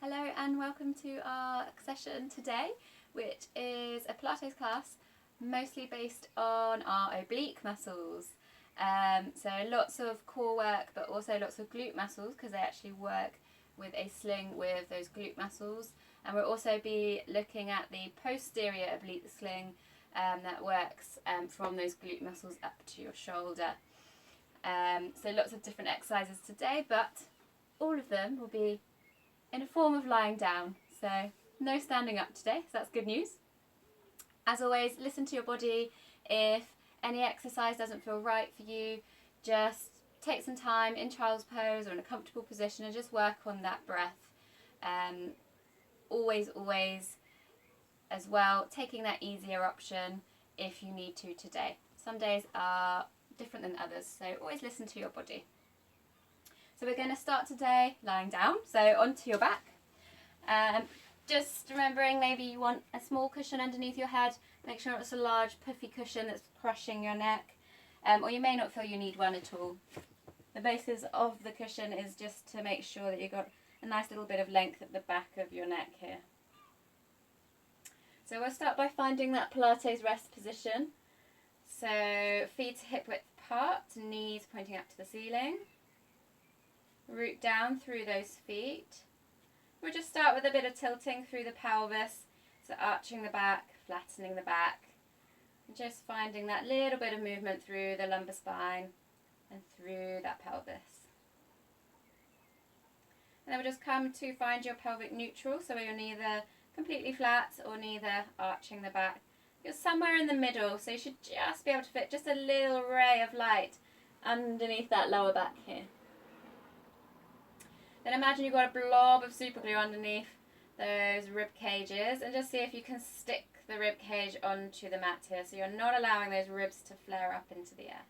Hello and welcome to our session today, which is a Pilates class mostly based on our oblique muscles. So lots of core work but also lots of glute muscles because they actually work with a sling with those glute muscles, and we'll also be looking at the posterior oblique sling that works from those glute muscles up to your shoulder. So lots of different exercises today, but all of them will be in a form of lying down, so no standing up today, so that's good news. As always, listen to your body. If any exercise doesn't feel right for you, just take some time in child's pose or in a comfortable position and just work on that breath. Always as well, taking that easier option if you need to today. Some days are different than others, so always listen to your body. So we're going to start today lying down, so onto your back. Just remembering maybe you want a small cushion underneath your head. Make sure it's a large puffy cushion that's crushing your neck, or you may not feel you need one at all. The basis of the cushion is just to make sure that you've got a nice little bit of length at the back of your neck here. So we'll start by finding that Pilates rest position. So feet to hip width apart, knees pointing up to the ceiling. Root down through those feet. We'll just start with a bit of tilting through the pelvis, so arching the back, flattening the back, and just finding that little bit of movement through the lumbar spine and through that pelvis. And then we'll just come to find your pelvic neutral, so you're neither completely flat or neither arching the back. You're somewhere in the middle, so you should just be able to fit just a little ray of light underneath that lower back here. Then imagine you've got a blob of super glue underneath those rib cages, and just see if you can stick the rib cage onto the mat here, so you're not allowing those ribs to flare up into the air.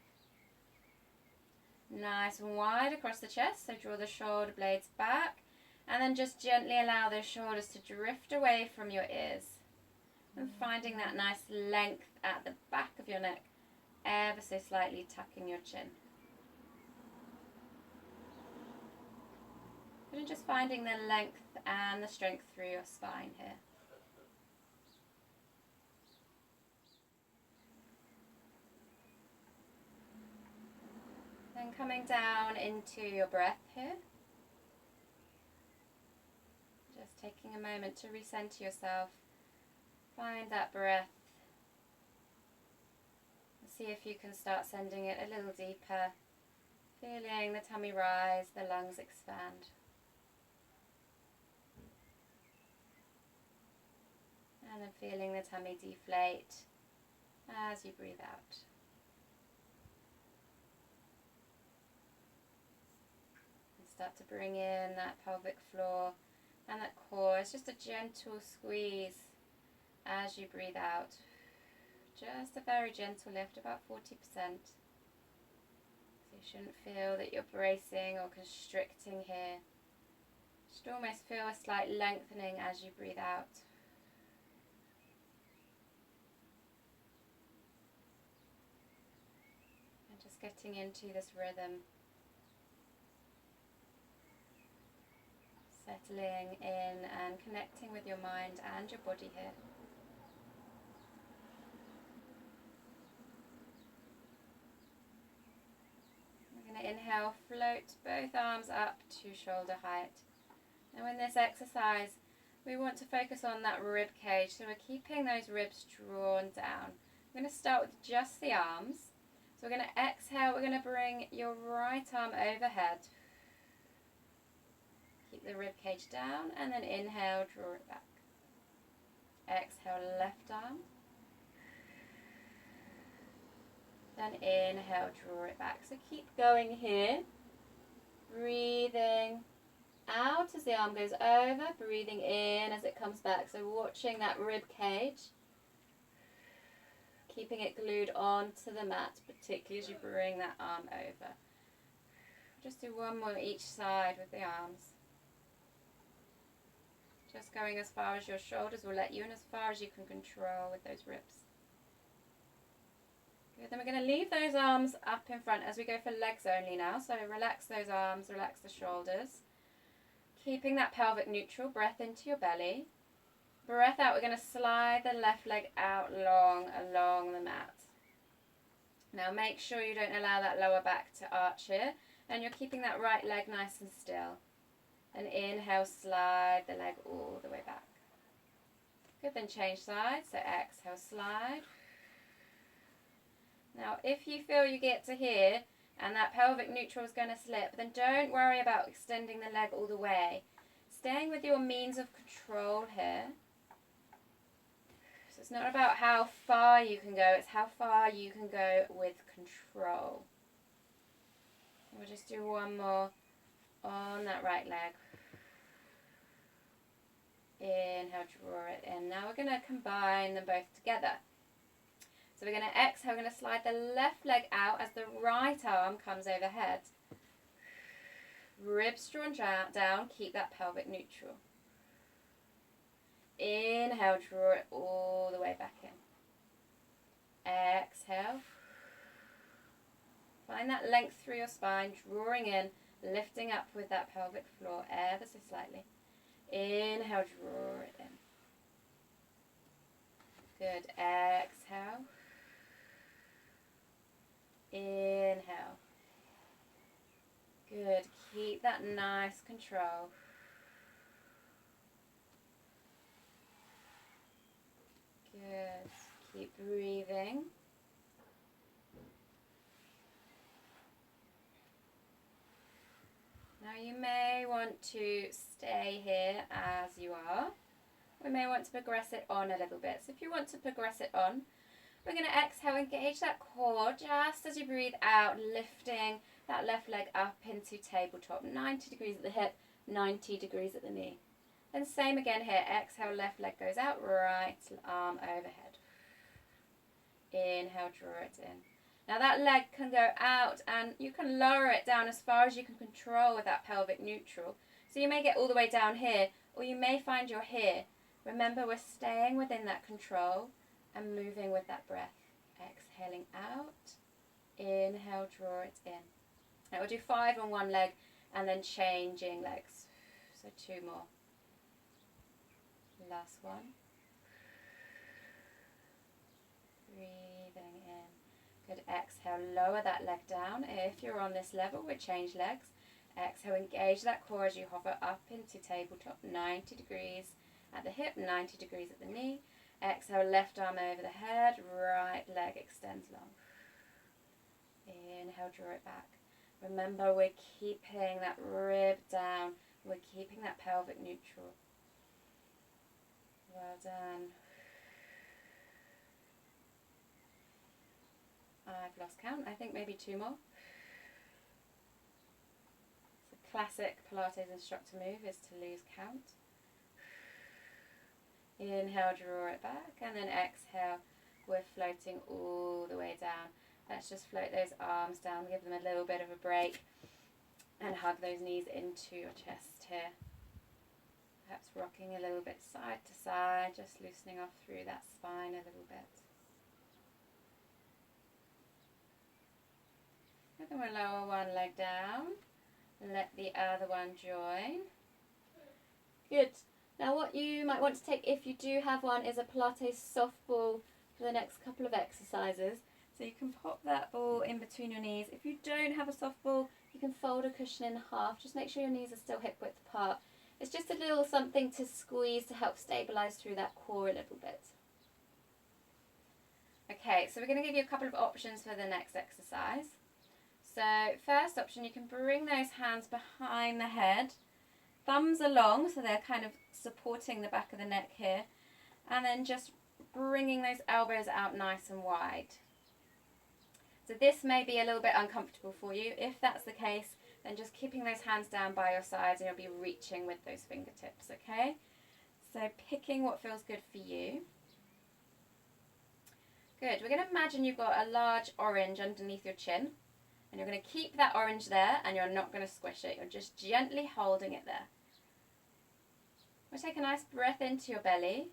Nice and wide across the chest, so draw the shoulder blades back, and then just gently allow those shoulders to drift away from your ears. And finding that nice length at the back of your neck, ever so slightly tucking your chin. And just finding the length and the strength through your spine here. Then coming down into your breath here. Just taking a moment to recenter yourself. Find that breath. See if you can start sending it a little deeper. Feeling the tummy rise, the lungs expand. And then feeling the tummy deflate as you breathe out. And start to bring in that pelvic floor and that core. It's just a gentle squeeze as you breathe out. Just a very gentle lift, about 40%. So you shouldn't feel that you're bracing or constricting here. Just almost feel a slight lengthening as you breathe out. Just getting into this rhythm, settling in and connecting with your mind and your body here. We're going to inhale, float both arms up to shoulder height. Now in this exercise, we want to focus on that rib cage, so we're keeping those ribs drawn down. We're going to start with just the arms. So we're going to exhale, we're going to bring your right arm overhead. Keep the rib cage down, and then inhale, draw it back. Exhale, left arm. Then inhale, draw it back. So keep going here. Breathing out as the arm goes over, breathing in as it comes back. So watching that rib cage. Keeping it glued onto the mat, particularly as you bring that arm over. Just do one more each side with the arms. Just going as far as your shoulders will let you, and as far as you can control with those ribs. Good, then we're going to leave those arms up in front as we go for legs only now. So relax those arms, relax the shoulders. Keeping that pelvic neutral, breath into your belly. Breath out, we're going to slide the left leg out long along the mat. Now make sure you don't allow that lower back to arch here, and you're keeping that right leg nice and still. And inhale, slide the leg all the way back. Good, then change sides, so exhale, slide. Now if you feel you get to here and that pelvic neutral is going to slip, then don't worry about extending the leg all the way. Staying with your means of control here. So it's not about how far you can go, it's how far you can go with control. We'll just do one more on that right leg. Inhale, draw it in. Now we're going to combine them both together. So we're going to exhale, we're going to slide the left leg out as the right arm comes overhead. Ribs drawn down, keep that pelvic neutral. Inhale, draw it all the way back in. Exhale. Find that length through your spine, drawing in, lifting up with that pelvic floor ever so slightly. Inhale, draw it in. Good. Exhale. Inhale. Good. Keep that nice control. Good. Keep breathing. Now you may want to stay here as you are. We may want to progress it on a little bit. So if you want to progress it on, we're going to exhale, engage that core just as you breathe out, lifting that left leg up into tabletop. 90 degrees at the hip, 90 degrees at the knee. Then same again here. Exhale, left leg goes out, right arm overhead. Inhale, draw it in. Now that leg can go out and you can lower it down as far as you can control with that pelvic neutral. So you may get all the way down here, or you may find you're here. Remember, we're staying within that control and moving with that breath. Exhaling out. Inhale, draw it in. Now we'll do 5 on one leg and then changing legs. So 2 more. Last one. Breathing in. Good. Exhale, lower that leg down. If you're on this level, we'll change legs. Exhale, engage that core as you hover up into tabletop. 90 degrees at the hip, 90 degrees at the knee. Exhale, left arm over the head, right leg extends long. Inhale, draw it back. Remember, we're keeping that rib down. We're keeping that pelvic neutral. Well done. I've lost count. I think maybe 2 more. It's a classic Pilates instructor move is to lose count. Inhale, draw it back, and then exhale, we're floating all the way down. Let's just float those arms down, give them a little bit of a break, and hug those knees into your chest here. Perhaps rocking a little bit side to side, just loosening off through that spine a little bit. And then we'll lower one leg down, let the other one join. Good. Now what you might want to take, if you do have one, is a Pilates softball for the next couple of exercises. So you can pop that ball in between your knees. If you don't have a softball, you can fold a cushion in half. Just make sure your knees are still hip width apart. It's just a little something to squeeze to help stabilise through that core a little bit. Okay, so we're going to give you a couple of options for the next exercise. So first option, you can bring those hands behind the head. Thumbs along, so they're kind of supporting the back of the neck here. And then just bringing those elbows out nice and wide. So this may be a little bit uncomfortable for you. If that's the case, then just keeping those hands down by your sides and you'll be reaching with those fingertips, okay? So picking what feels good for you. Good. We're going to imagine you've got a large orange underneath your chin. And you're going to keep that orange there and you're not going to squish it. You're just gently holding it there. We'll take a nice breath into your belly.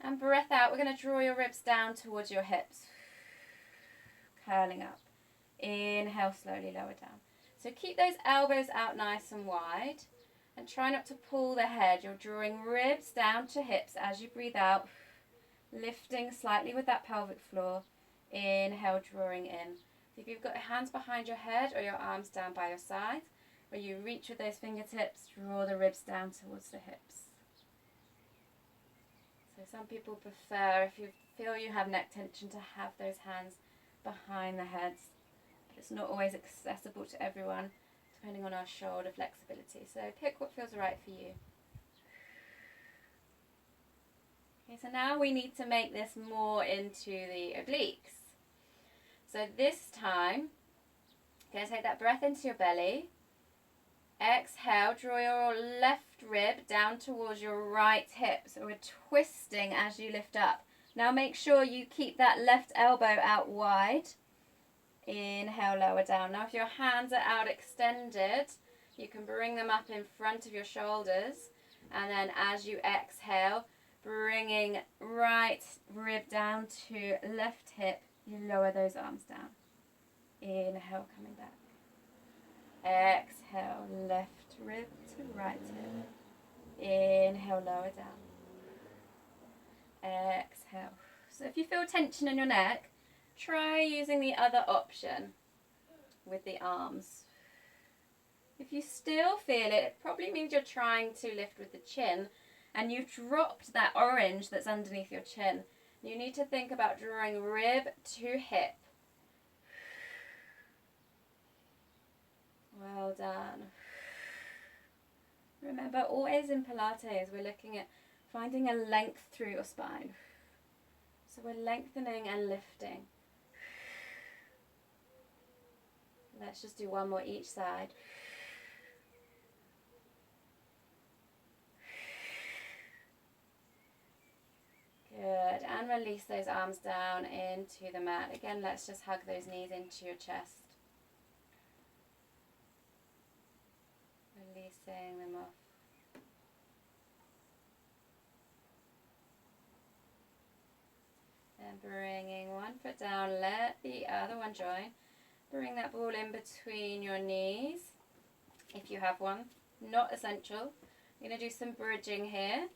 And breath out. We're going to draw your ribs down towards your hips. Curling up. Inhale, slowly lower down. So keep those elbows out nice and wide. And try not to pull the head. You're drawing ribs down to hips as you breathe out, lifting slightly with that pelvic floor. Inhale, drawing in. So if you've got your hands behind your head or your arms down by your side, or you reach with those fingertips, draw the ribs down towards the hips. So some people prefer, if you feel you have neck tension, to have those hands behind the heads. But it's not always accessible to everyone, depending on our shoulder flexibility. So pick what feels right for you. Okay, so now we need to make this more into the obliques. So this time, you're going to take that breath into your belly. Exhale, draw your left rib down towards your right hip. So we're twisting as you lift up. Now make sure you keep that left elbow out wide. Inhale, lower down. Now if your hands are out extended, you can bring them up in front of your shoulders. And then as you exhale, bringing right rib down to left hip, you lower those arms down. Inhale, coming back. Exhale, left rib to right hip. Inhale, lower down. Exhale. So if you feel tension in your neck, try using the other option with the arms. If you still feel it, it probably means you're trying to lift with the chin and you've dropped that orange that's underneath your chin. You need to think about drawing rib to hip. Well done. Remember, always in Pilates, we're looking at finding a length through your spine. So we're lengthening and lifting. Let's just do one more each side. Good, and release those arms down into the mat. Again, let's just hug those knees into your chest. Releasing them off. And bringing one foot down, let the other one join. Bring that ball in between your knees, if you have one. Not essential. We're going to do some bridging here.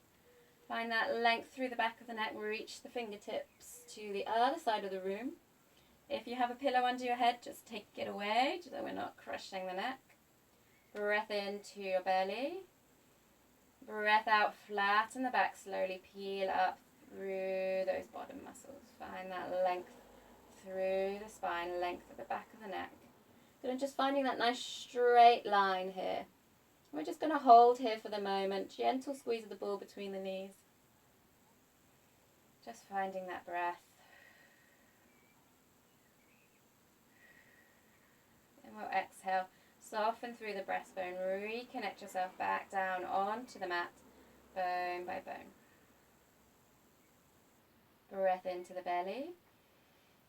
Find that length through the back of the neck. Reach the fingertips to the other side of the room. If you have a pillow under your head, just take it away so we're not crushing the neck. Breath into your belly. Breath out, flatten the back, slowly peel up through those bottom muscles. Find that length through the spine, length at the back of the neck. Good, and just finding that nice straight line here. We're just going to hold here for the moment. Gentle squeeze of the ball between the knees. Just finding that breath. And we'll exhale. Soften through the breastbone. Reconnect yourself back down onto the mat, bone by bone. Breath into the belly.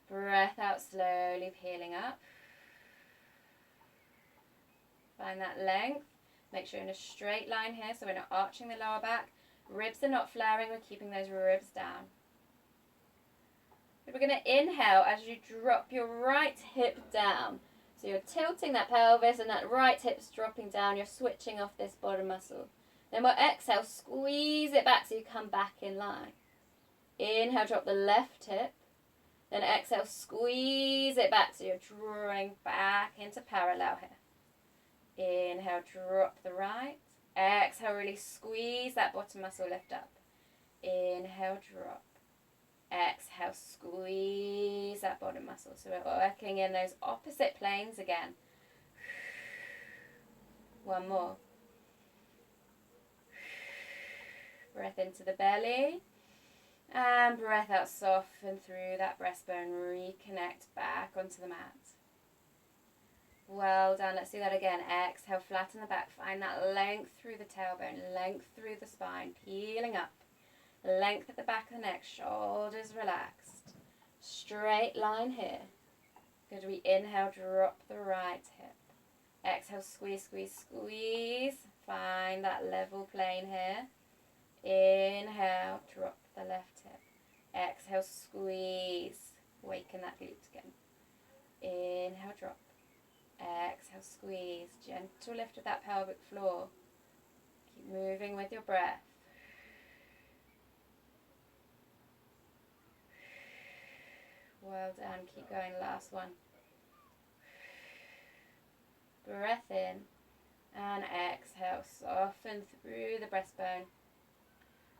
Breath out, slowly peeling up. Find that length. Make sure you're in a straight line here, so we're not arching the lower back. Ribs are not flaring, we're keeping those ribs down. We're going to inhale as you drop your right hip down. So you're tilting that pelvis and that right hip's dropping down. You're switching off this bottom muscle. Then we'll exhale, squeeze it back so you come back in line. Inhale, drop the left hip. Then exhale, squeeze it back so you're drawing back into parallel here. Inhale, drop the right. Exhale, really squeeze that bottom muscle, lift up. Inhale, drop. Exhale, squeeze that bottom muscle. So we're working in those opposite planes again. One more. Breath into the belly. And breath out, soften through that breastbone. Reconnect back onto the mat. Well done. Let's do that again. Exhale, flatten the back. Find that length through the tailbone, length through the spine, peeling up. Length at the back of the neck, shoulders relaxed. Straight line here. Good. We inhale, drop the right hip. Exhale, squeeze, squeeze, squeeze. Find that level plane here. Inhale, drop the left hip. Exhale, squeeze. Waken that glute again. Inhale, drop. Exhale, squeeze. Gentle lift of that pelvic floor. Keep moving with your breath. Well done. Keep going. Last one. Breath in and exhale. Soften through the breastbone.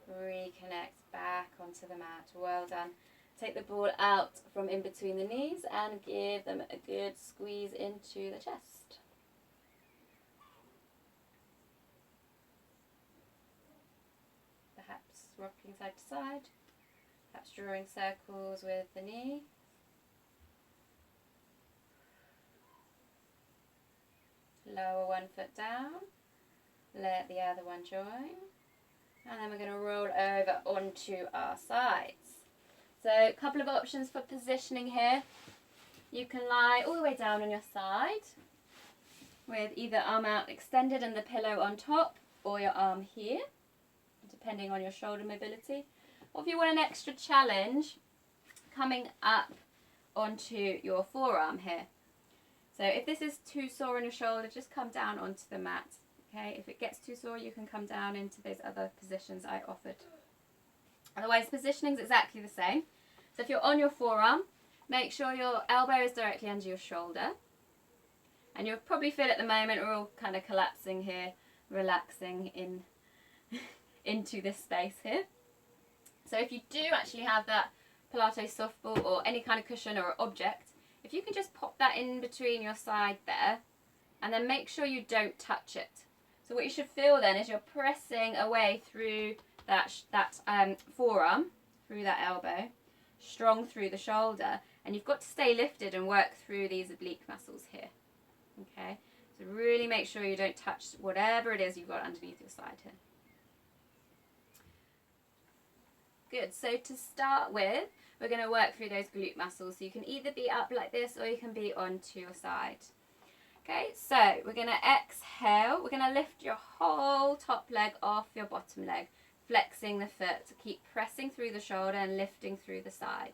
Reconnect back onto the mat. Well done. Take the ball out from in between the knees and give them a good squeeze into the chest. Perhaps rocking side to side. Perhaps drawing circles with the knee. Lower one foot down. Let the other one join. And then we're going to roll over onto our sides. So a couple of options for positioning here. You can lie all the way down on your side with either arm out extended and the pillow on top, or your arm here, depending on your shoulder mobility. Or if you want an extra challenge, coming up onto your forearm here. So if this is too sore on your shoulder, just come down onto the mat. Okay, if it gets too sore, you can come down into those other positions I offered. Otherwise, positioning is exactly the same. So if you're on your forearm, make sure your elbow is directly under your shoulder. And you'll probably feel at the moment we're all kind of collapsing here, relaxing in into this space here. So if you do actually have that Pilates softball or any kind of cushion or object, if you can just pop that in between your side there, and then make sure you don't touch it. So what you should feel then is you're pressing away through that forearm, through that elbow, strong through the shoulder, and you've got to stay lifted and work through these oblique muscles here. Okay, so really make sure you don't touch whatever it is you've got underneath your side here. Good, so to start with, we're going to work through those glute muscles. So you can either be up like this or you can be onto your side. Okay, so we're going to exhale. We're going to lift your whole top leg off your bottom leg, flexing the foot to keep pressing through the shoulder and lifting through the side.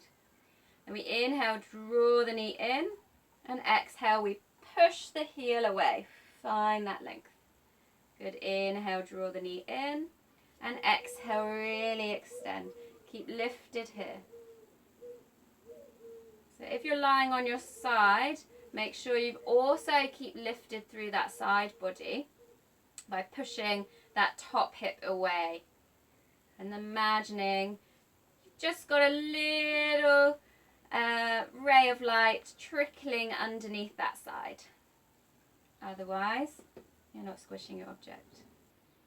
And we inhale, draw the knee in, and exhale, we push the heel away. Find that length. Good, inhale, draw the knee in, and exhale, really extend. Keep lifted here. So if you're lying on your side, make sure you also keep lifted through that side body by pushing that top hip away. And imagining you've just got a little ray of light trickling underneath that side. Otherwise, you're not squishing your object.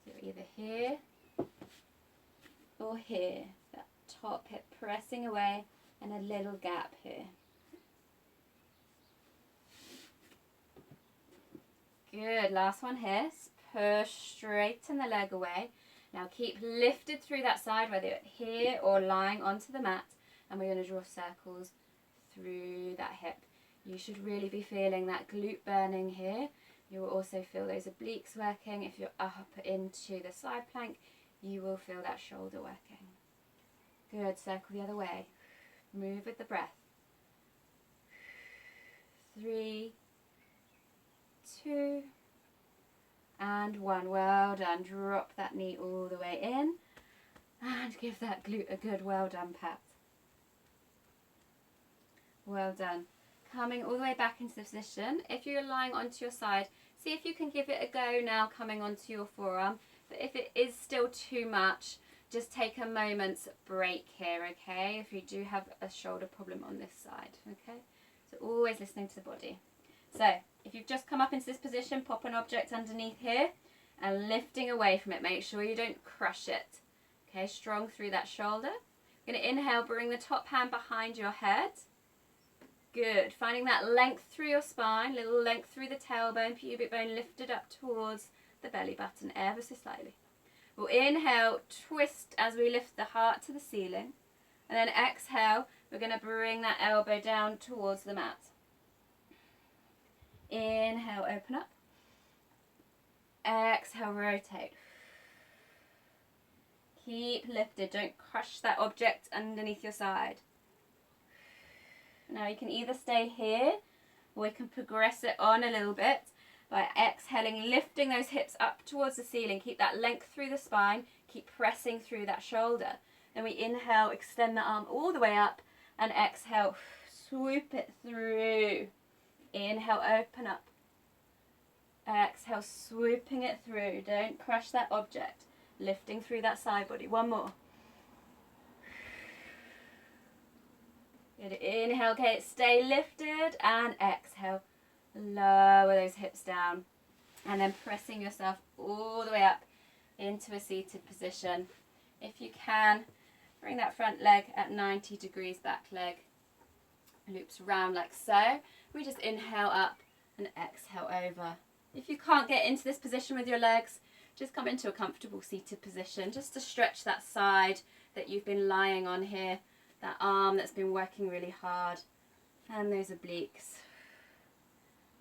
So you're either here or here. That top hip pressing away and a little gap here. Good, last one here. Push, straighten the leg away. Now keep lifted through that side, whether you're here or lying onto the mat, and we're going to draw circles through that hip. You should really be feeling that glute burning here. You will also feel those obliques working. If you're up into the side plank, you will feel that shoulder working. Good, circle the other way. Move with the breath. 3, 2, and 1. Well done. Drop that knee all the way in and give that glute a good well done pat. Well done. Coming all the way back into the position. If you're lying onto your side, see if you can give it a go now coming onto your forearm. But if it is still too much, just take a moment's break here, okay? If you do have a shoulder problem on this side, okay? So always listening to the body. So if you've just come up into this position, pop an object underneath here and lifting away from it. Make sure you don't crush it. Okay, strong through that shoulder. You're going to inhale, bring the top hand behind your head. Good. Finding that length through your spine, little length through the tailbone, pubic bone lifted up towards the belly button ever so slightly. We'll inhale, twist as we lift the heart to the ceiling. And then exhale, we're going to bring that elbow down towards the mat. Inhale, open up. Exhale, rotate. Keep lifted. Don't crush that object underneath your side. Now you can either stay here or we can progress it on a little bit by exhaling, lifting those hips up towards the ceiling. Keep that length through the spine. Keep pressing through that shoulder. Then we inhale, extend the arm all the way up, and exhale, swoop it through. Inhale, open up. Exhale, swooping it through. Don't crush that object. Lifting through that side body. One more. Good. Inhale, okay, stay lifted, and exhale, lower those hips down, and then pressing yourself all the way up into a seated position. If you can, bring that front leg at 90 degrees, back leg loops round like so. We just inhale up and exhale over. If you can't get into this position with your legs, just come into a comfortable seated position just to stretch that side that you've been lying on here, that arm that's been working really hard, and those obliques.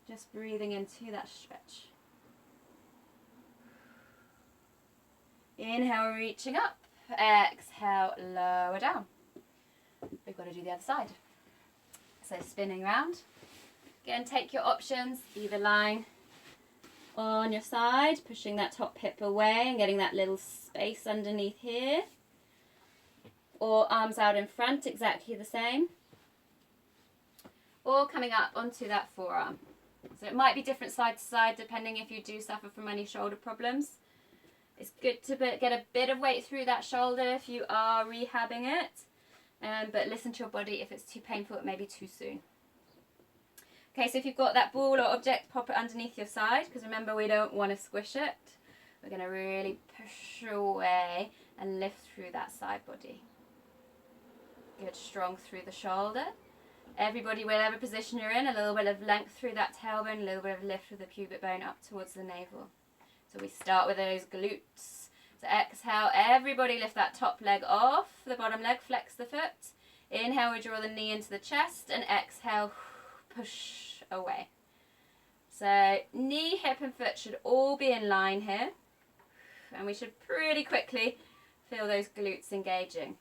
Just breathing into that stretch. Inhale, reaching up. Exhale, lower down. We've got to do the other side. So spinning round. Again, take your options, either lying on your side, pushing that top hip away and getting that little space underneath here, or arms out in front, exactly the same, or coming up onto that forearm. So it might be different side to side depending if you do suffer from any shoulder problems. It's good to get a bit of weight through that shoulder if you are rehabbing it, but listen to your body. If it's too painful, it may be too soon. Okay, so if you've got that ball or object, pop it underneath your side, because remember, we don't want to squish it. We're going to really push away and lift through that side body. Good, strong through the shoulder. Everybody, whatever position you're in, a little bit of length through that tailbone, a little bit of lift with the pubic bone up towards the navel. So we start with those glutes. So exhale, everybody lift that top leg off, the bottom leg, flex the foot. Inhale, we draw the knee into the chest, and exhale, push away. So knee, hip and foot should all be in line here, and we should pretty quickly feel those glutes engaging.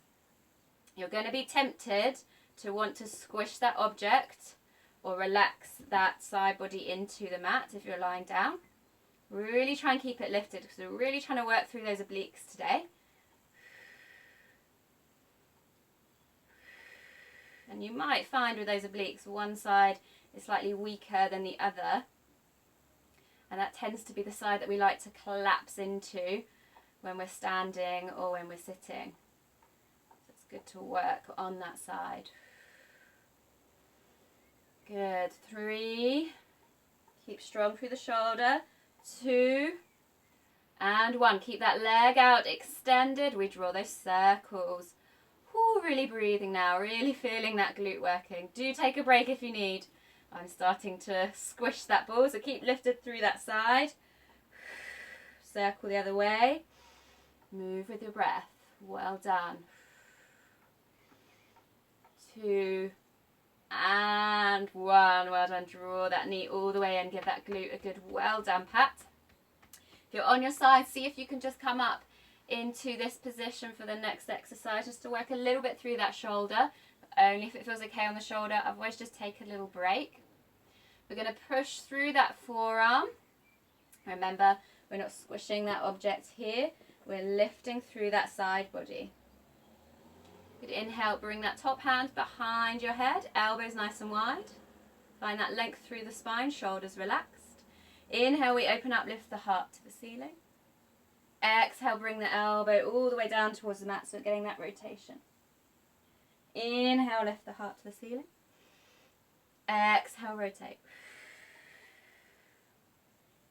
You're going to be tempted to want to squish that object or relax that side body into the mat if you're lying down. Really try and keep it lifted, because we're really trying to work through those obliques today. And you might find with those obliques, one side is slightly weaker than the other. And that tends to be the side that we like to collapse into when we're standing or when we're sitting. So it's good to work on that side. Good. 3. Keep strong through the shoulder. 2. And 1. Keep that leg out extended. We draw those circles. Ooh, really breathing now, really feeling that glute working. Do take a break if you need. I'm starting to squish that ball, so keep lifted through that side. Circle the other way. Move with your breath. Well done. 2 and 1. Well done. Draw that knee all the way and give that glute a good well done pat. If you're on your side, see if you can just come up into this position for the next exercise, just to work a little bit through that shoulder, but only if it feels okay on the shoulder. Otherwise, just take a little break. We're going to push through that forearm. Remember, we're not squishing that object here. We're lifting through that side body. Good. Inhale, bring that top hand behind your head, elbows nice and wide. Find that length through the spine, shoulders relaxed. Inhale, we open up, lift the heart to the ceiling. Exhale, bring the elbow all the way down towards the mat, so getting that rotation. Inhale, lift the heart to the ceiling. Exhale, rotate.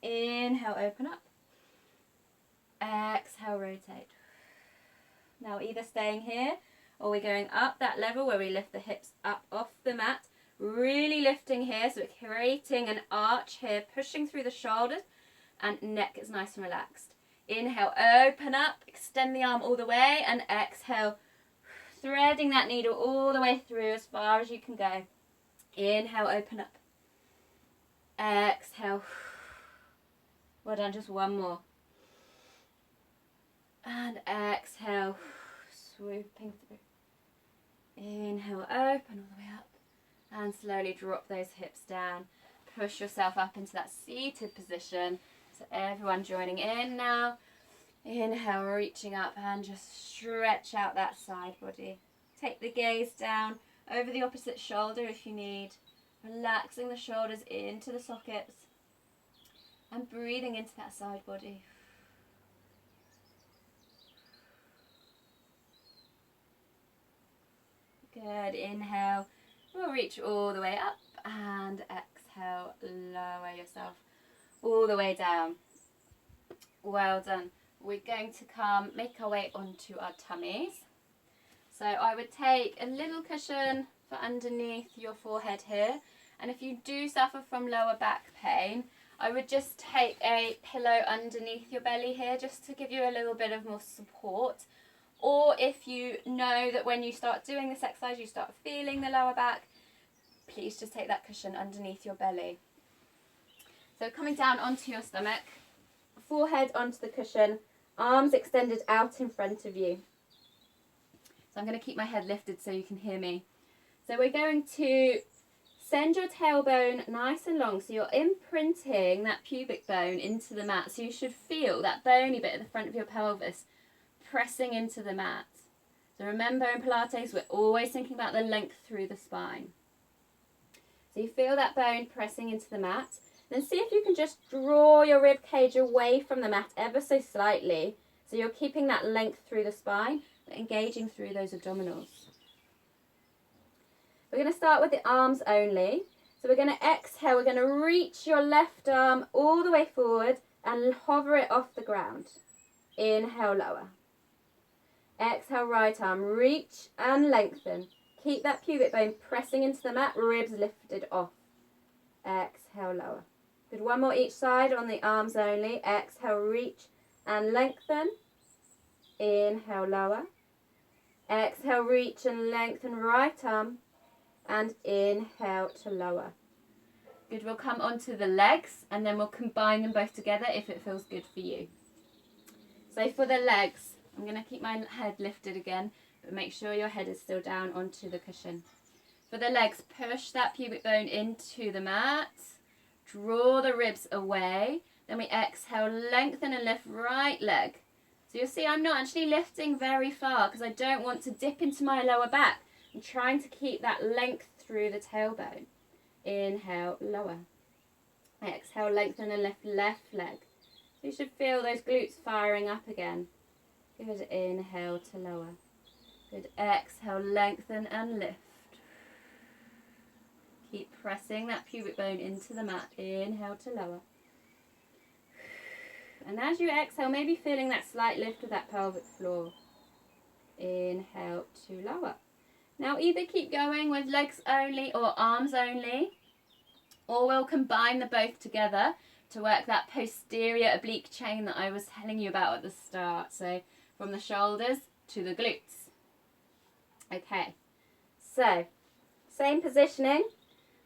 Inhale, open up. Exhale, rotate. Now either staying here or we're going up that level where we lift the hips up off the mat. Really lifting here, so we're creating an arch here, pushing through the shoulders, and neck is nice and relaxed. Inhale, open up, extend the arm all the way, and exhale, threading that needle all the way through as far as you can go. Inhale, open up. Exhale. Well done, just one more. And exhale, swooping through. Inhale, open all the way up. And slowly drop those hips down. push yourself up into that seated position. So everyone joining in now. Inhale, reaching up and just stretch out that side body. Take the gaze down over the opposite shoulder if you need. Relaxing the shoulders into the sockets and breathing into that side body. Good. Inhale. We'll reach all the way up and exhale, lower yourself all the way down. Well done. We're going to make our way onto our tummies. So I would take a little cushion for underneath your forehead here. And if you do suffer from lower back pain, I would just take a pillow underneath your belly here just to give you a little bit of more support. Or if you know that when you start doing this exercise you start feeling the lower back, please just take that cushion underneath your belly. So coming down onto your stomach, forehead onto the cushion, arms extended out in front of you. So I'm going to keep my head lifted so you can hear me. So we're going to send your tailbone nice and long, so you're imprinting that pubic bone into the mat. So you should feel that bony bit at the front of your pelvis pressing into the mat. So remember, in Pilates we're always thinking about the length through the spine. So you feel that bone pressing into the mat. Then see if you can just draw your rib cage away from the mat ever so slightly. So you're keeping that length through the spine, but engaging through those abdominals. We're going to start with the arms only. So we're going to exhale. We're going to reach your left arm all the way forward and hover it off the ground. Inhale, lower. Exhale, right arm. Reach and lengthen. Keep that pubic bone pressing into the mat, ribs lifted off. Exhale, lower. Good, one more each side on the arms only. Exhale, reach and lengthen. Inhale, lower. Exhale, reach and lengthen right arm. And inhale to lower. Good, we'll come onto the legs and then we'll combine them both together if it feels good for you. So for the legs, I'm going to keep my head lifted again, but make sure your head is still down onto the cushion. For the legs, push that pubic bone into the mat. Draw the ribs away. Then we exhale, lengthen and lift right leg. So you'll see I'm not actually lifting very far because I don't want to dip into my lower back. I'm trying to keep that length through the tailbone. Inhale, lower. Exhale, lengthen and lift left leg. So you should feel those glutes firing up again. Good, inhale to lower. Good, exhale, lengthen and lift. Keep pressing that pubic bone into the mat. Inhale to lower. And as you exhale, maybe feeling that slight lift of that pelvic floor. Inhale to lower. Now either keep going with legs only or arms only, or we'll combine the both together to work that posterior oblique chain that I was telling you about at the start. So from the shoulders to the glutes. Okay, so same positioning.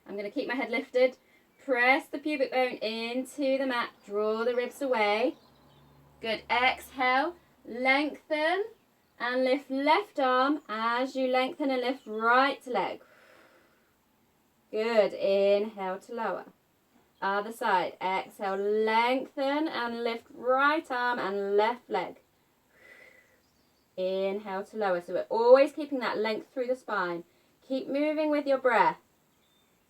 I'm going to keep my head lifted. Press the pubic bone into the mat. Draw the ribs away. Good. Exhale. Lengthen and lift left arm as you lengthen and lift right leg. Good. Inhale to lower. Other side. Exhale. Lengthen and lift right arm and left leg. Inhale to lower. So we're always keeping that length through the spine. Keep moving with your breath.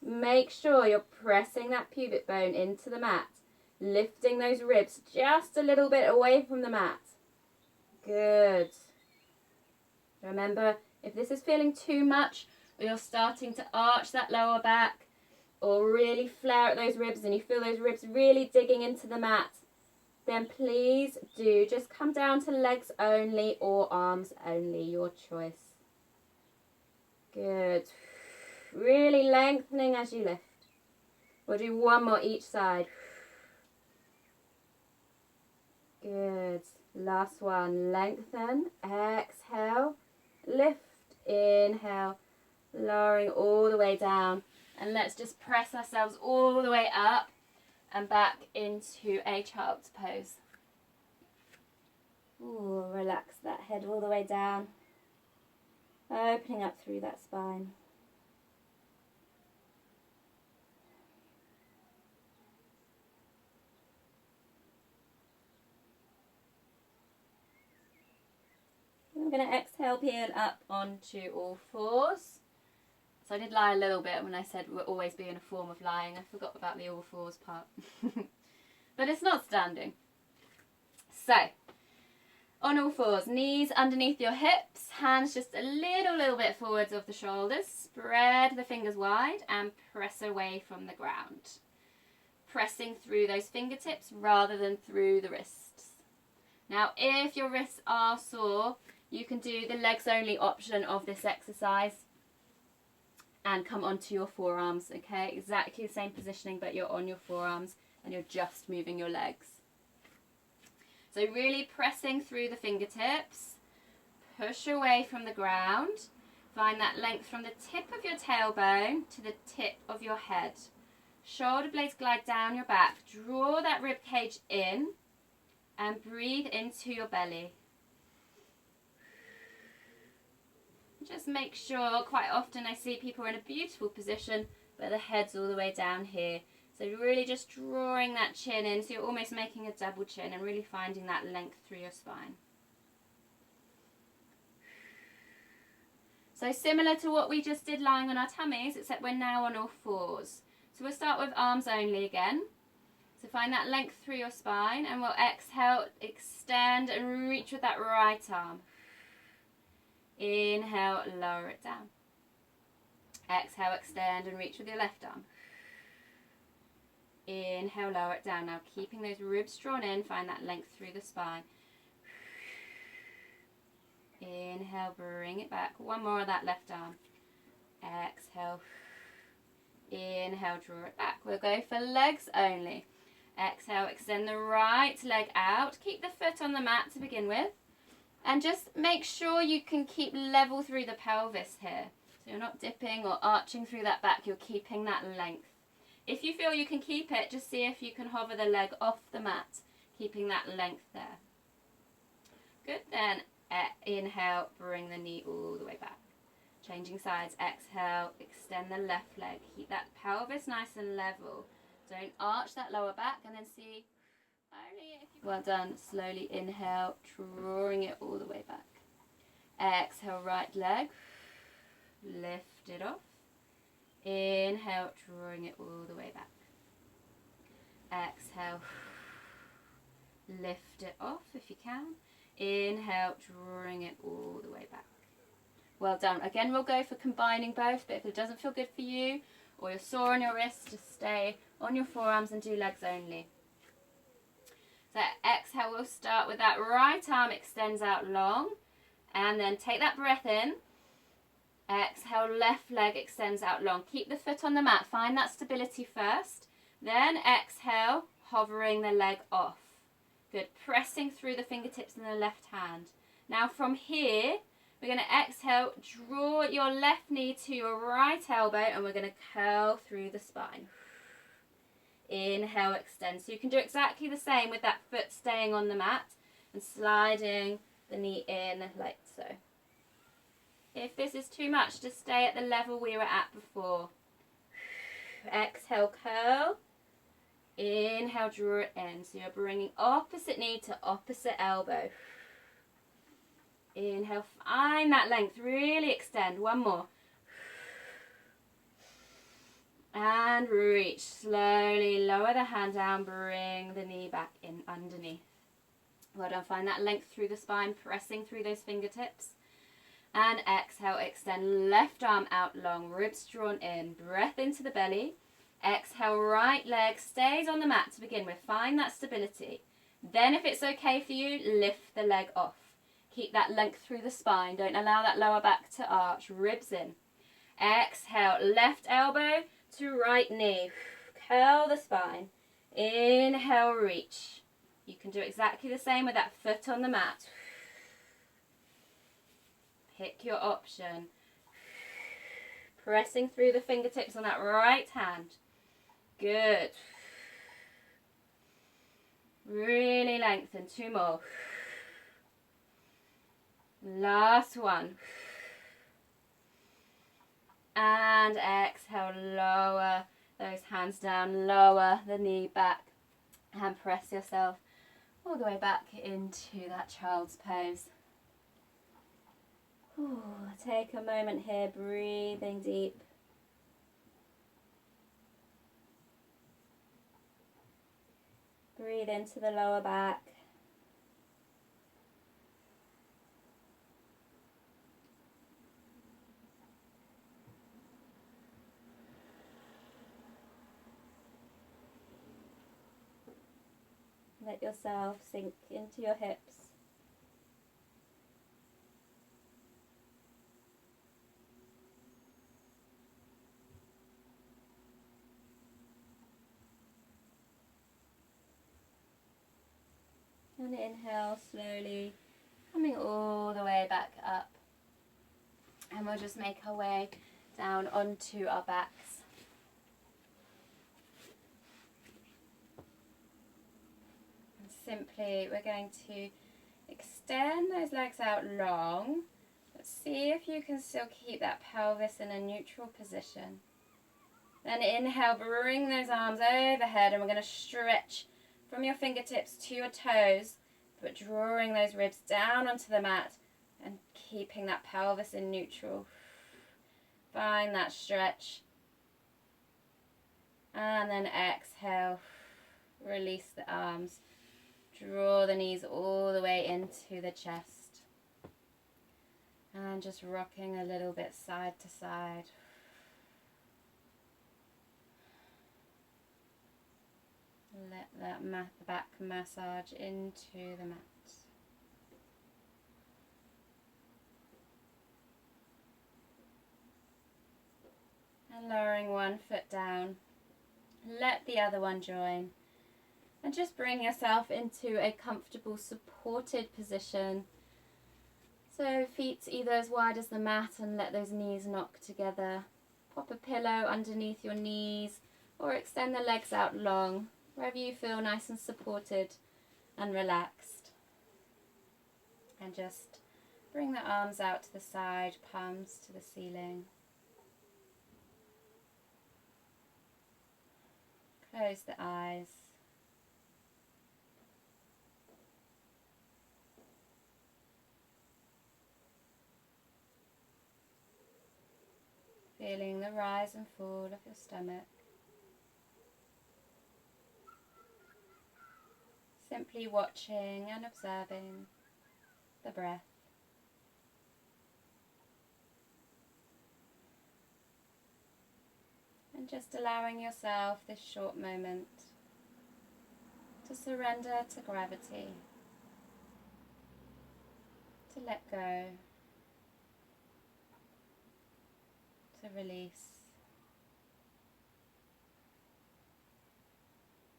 Make sure you're pressing that pubic bone into the mat, lifting those ribs just a little bit away from the mat. Good. Remember, if this is feeling too much, or you're starting to arch that lower back, or really flare at those ribs and you feel those ribs really digging into the mat, then please do just come down to legs only or arms only, your choice. Good. Really lengthening as you lift. We'll do one more each side. Good. Last one. Lengthen. Exhale. Lift. Inhale. Lowering all the way down. And let's just press ourselves all the way up and back into a child's pose. Ooh, relax that head all the way down. Opening up through that spine. we're going to exhale, peel up onto all fours. So I did lie a little bit when I said we'll always be in a form of lying. I forgot about the all fours part. But it's not standing. So, on all fours, knees underneath your hips, hands just a little bit forwards of the shoulders. Spread the fingers wide and press away from the ground. Pressing through those fingertips rather than through the wrists. Now, if your wrists are sore, you can do the legs only option of this exercise and come onto your forearms, okay? Exactly the same positioning, but you're on your forearms and you're just moving your legs. So really pressing through the fingertips, push away from the ground, find that length from the tip of your tailbone to the tip of your head. Shoulder blades glide down your back, draw that rib cage in and breathe into your belly. Just make sure, quite often I see people in a beautiful position, but the head's all the way down here. So really just drawing that chin in, so you're almost making a double chin and really finding that length through your spine. So similar to what we just did lying on our tummies, except we're now on all fours. So we'll start with arms only again. So find that length through your spine and we'll exhale, extend and reach with that right arm. Inhale, lower it down. Exhale, extend and reach with your left arm. Inhale, lower it down. Now keeping those ribs drawn in, find that length through the spine. Inhale, bring it back. One more of that left arm. Exhale. Inhale, draw it back. We'll go for legs only. Exhale, extend the right leg out. Keep the foot on the mat to begin with. And just make sure you can keep level through the pelvis here. So you're not dipping or arching through that back. You're keeping that length. If you feel you can keep it, just see if you can hover the leg off the mat, keeping that length there. Good, then inhale, bring the knee all the way back. Changing sides, exhale, extend the left leg. Keep that pelvis nice and level. Don't arch that lower back and then see, well done, slowly inhale, drawing it all the way back. Exhale, right leg, lift it off. Inhale, drawing it all the way back. Exhale, lift it off if you can. Inhale, drawing it all the way back. Well done. Again, we'll go for combining both, but if it doesn't feel good for you or you're sore on your wrists, just stay on your forearms and do legs only. So exhale, we'll start with that right arm extends out long and then take that breath in. Exhale, left leg extends out long. Keep the foot on the mat. Find that stability first. Then exhale, hovering the leg off. Good. Pressing through the fingertips in the left hand. Now from here, we're going to exhale, draw your left knee to your right elbow and we're going to curl through the spine. Inhale, extend. So you can do exactly the same with that foot staying on the mat and sliding the knee in like so. If this is too much, just stay at the level we were at before. Exhale, curl. Inhale, draw it in. So you're bringing opposite knee to opposite elbow. Inhale, find that length, really extend. One more. And reach. Slowly lower the hand down, bring the knee back in underneath. Well done, find that length through the spine, pressing through those fingertips. And exhale, extend left arm out long, ribs drawn in, breath into the belly. Exhale, right leg stays on the mat to begin with. Find that stability. Then if it's okay for you, lift the leg off. Keep that length through the spine. Don't allow that lower back to arch. Ribs in. Exhale, left elbow to right knee. Curl the spine. Inhale, reach. You can do exactly the same with that foot on the mat. Pick your option. Pressing through the fingertips on that right hand. Good. Really lengthen. Two more. Last one. And exhale, lower those hands down, lower the knee back and press yourself all the way back into that child's pose. Ooh, take a moment here, breathing deep. Breathe into the lower back. Let yourself sink into your hips. And inhale slowly, coming all the way back up. And we'll just make our way down onto our backs. And simply we're going to extend those legs out long, but see if you can still keep that pelvis in a neutral position. Then inhale, bring those arms overhead, and we're going to stretch from your fingertips to your toes, but drawing those ribs down onto the mat and keeping that pelvis in neutral. Find that stretch. And then exhale, release the arms. Draw the knees all the way into the chest. And just rocking a little bit side to side. Let that back massage into the mat. And lowering one foot down, let the other one join. And just bring yourself into a comfortable supported position. So feet either as wide as the mat and let those knees knock together. Pop a pillow underneath your knees or extend the legs out long, wherever you feel nice and supported and relaxed. And just bring the arms out to the side, palms to the ceiling. Close the eyes. Feeling the rise and fall of your stomach. Simply watching and observing the breath. And just allowing yourself this short moment to surrender to gravity, to let go, to release,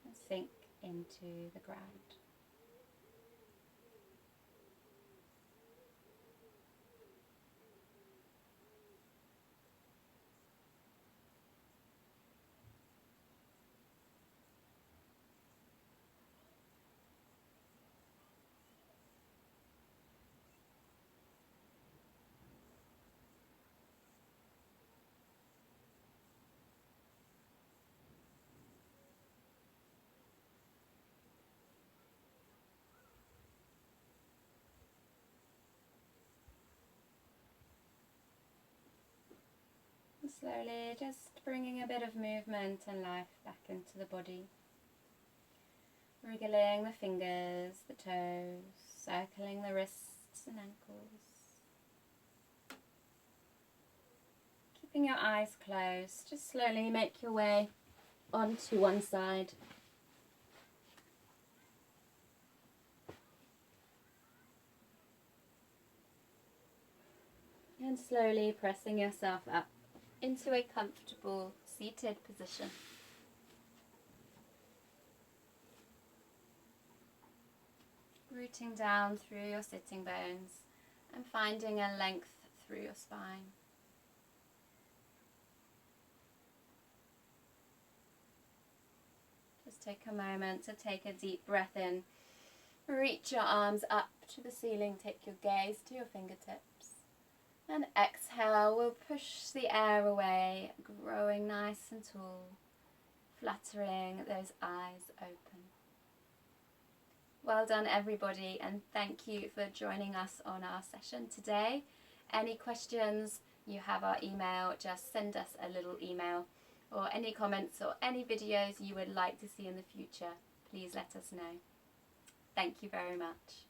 and sink into the ground. And slowly just bringing a bit of movement and life back into the body. Wriggling the fingers, the toes, circling the wrists and ankles. Keeping your eyes closed, just slowly make your way onto one side. And slowly pressing yourself up into a comfortable seated position. Rooting down through your sitting bones and finding a length through your spine. Just take a moment to take a deep breath in. Reach your arms up to the ceiling, take your gaze to your fingertips. And exhale, we'll push the air away, growing nice and tall, fluttering those eyes open. Well done everybody, and thank you for joining us on our session today. Any questions, you have our email, just send us a little email, or any comments or any videos you would like to see in the future, please let us know. Thank you very much.